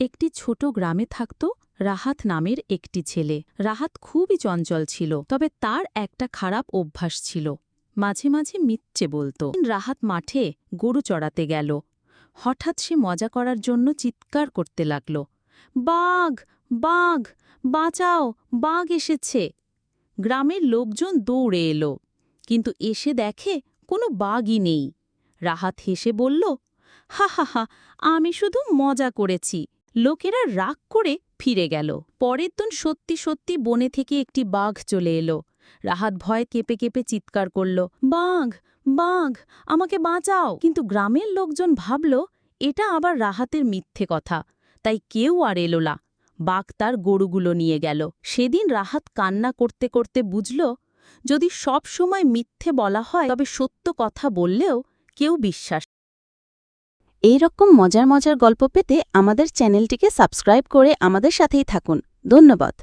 একটি ছোট গ্রামে থাকত রাহাত নামের একটি ছেলে। রাহাত খুবই চঞ্চল ছিল, তবে তার একটা খারাপ অভ্যাস ছিল। মাঝে মাঝে মিথ্যে বলত। রাহাত মাঠে গরু চড়াতে গেল। হঠাৎ সে মজা করার জন্য চিৎকার করতে লাগল, বাঘ, বাঘ, বাঁচাও, বাঘ এসেছে। গ্রামের লোকজন দৌড়ে এলো, কিন্তু এসে দেখে কোনো বাঘই নেই। রাহাত হেসে বলল, হা হা হা, আমি শুধু মজা করেছি। লোকেরা রাগ করে ফিরে গেল। পরের দিন সত্যি সত্যি বনে থেকে একটি বাঘ চলে এলো। রাহাত ভয়ে কেঁপে কেঁপে চিৎকার করল, বাঘ, বাঘ, আমাকে বাঁচাও। কিন্তু গ্রামের লোকজন ভাবল এটা আবার রাহাতের মিথ্যে কথা, তাই কেউ আর এলো না। বাঘ তার গরুগুলো নিয়ে গেল। সেদিন রাহাত কান্না করতে করতে বুঝল, যদি সব সময় মিথ্যে বলা হয় তবে সত্য কথা বললেও কেউ বিশ্বাস। এই রকম মজার মজার গল্প পেতে আমাদের চ্যানেলটিকে সাবস্ক্রাইব করে আমাদের সাথেই থাকুন। ধন্যবাদ।